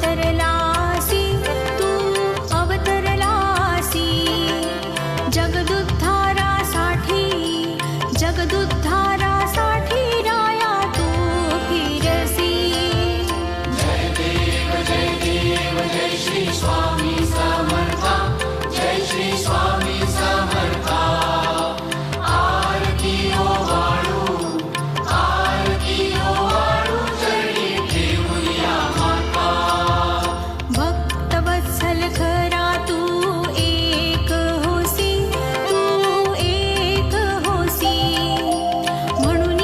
अवतरलासी तू अवतरलासी जगदुद्धारासाठी जगदुद्धारासाठी राया तू फिरसी जय देव जय श्री स्वामी समर्था जय श्री स्वामी समर्था आरती ओवाळू चरणी ठेवूया माता भक्तवत्सल खरा तू एक होसी म्हणून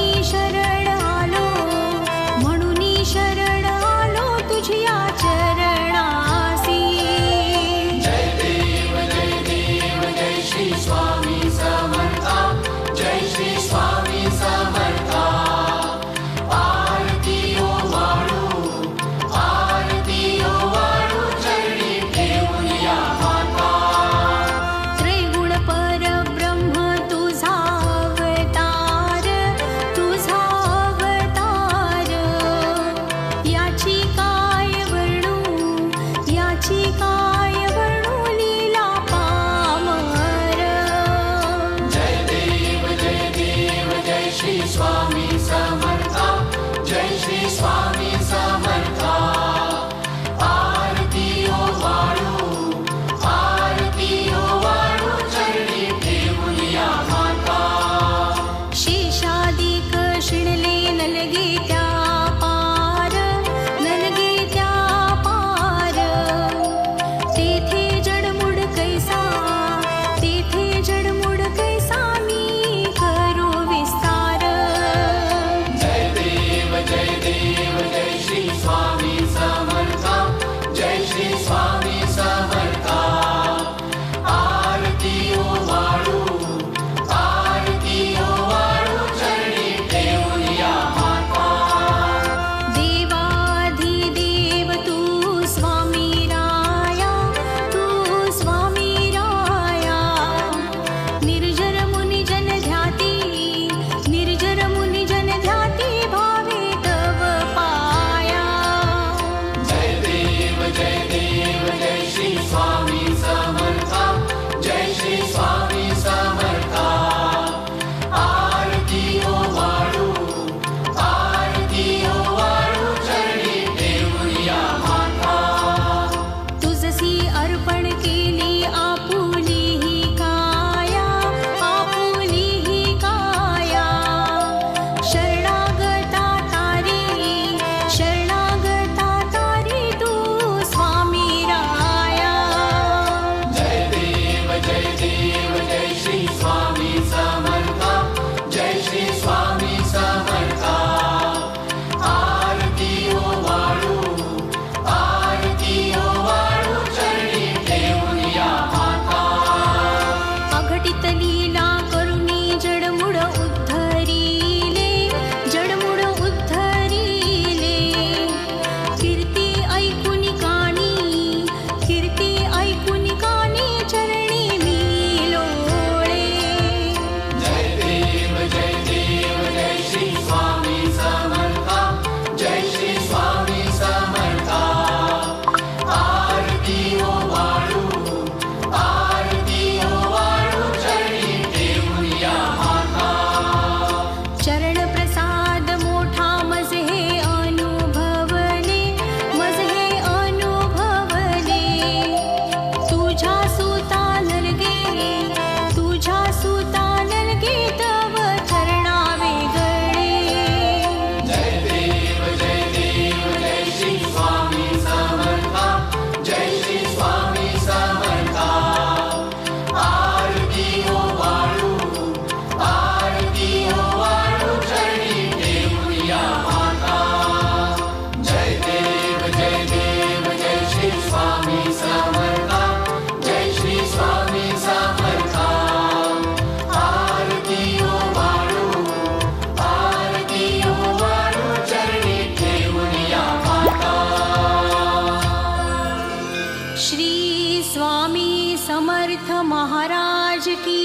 शरण आलो तुझ्या चरणासी जय देव जय श्री स्वामी समर्था जय श्री स्वामी समर्था आरती ओवाळू चरणी ठेवूया माता त्रैगुण परब्रह्म तुझा अवतार याची काय वर्णू लीला पामर जय देव जय श्री स्वामी समर्था जय श्री स्वामी समर्था आरती ओवाळू चरणी ठेवूया माता शेषादिक शिणले नलगे त्या पार तेथे जडमुड कैसा मी करू विस्तार जय देव जय श्री स्वामी समर्था जय श्री स्वामी समर्था आरती ओवाळू चरणी ठेवूया माता देवाधिदेव तू स्वामी राया निर्जर मुनी जन ध्याती भावे तव पाया जय देव जय श्री स्वामी समर्था जय श्री स्वामी समर्था आरती ओवाळू चरणी ठेवूया माता तुझसी अर्पण केली आपुली ही काया शरणागता तारी तू स्वामी राया जय देव जय श्री स्वामी समर्था जय श्री स्वामी समर्था आरती ओवाळू चरणी ठेवूया माता अघटित लीला करुणी जडमुड उद्धरिले कीर्ती ऐकुनी कानी चरणी मी लोळे जय देव जय श्री स्वामी समर्था जय श्री स्वामी समर्था आरती ओवाळू चरणी ठेवूया माता चरण प्रसाद मोठा मज हे अनुभवले तुझ्या सुता नलगे तव चरणा वेगळे जय देव जय श्री स्वामी समर्था जय श्री स्वामी समर्था आरती ओवाळू चरणी ठेवूया माता जय देव जय श्री स्वामी समर्था जय श्री स्वामी समर्था आरती ओवाळू चरणी ठेवूया माता श्री स्वामी समर्थ महाराज की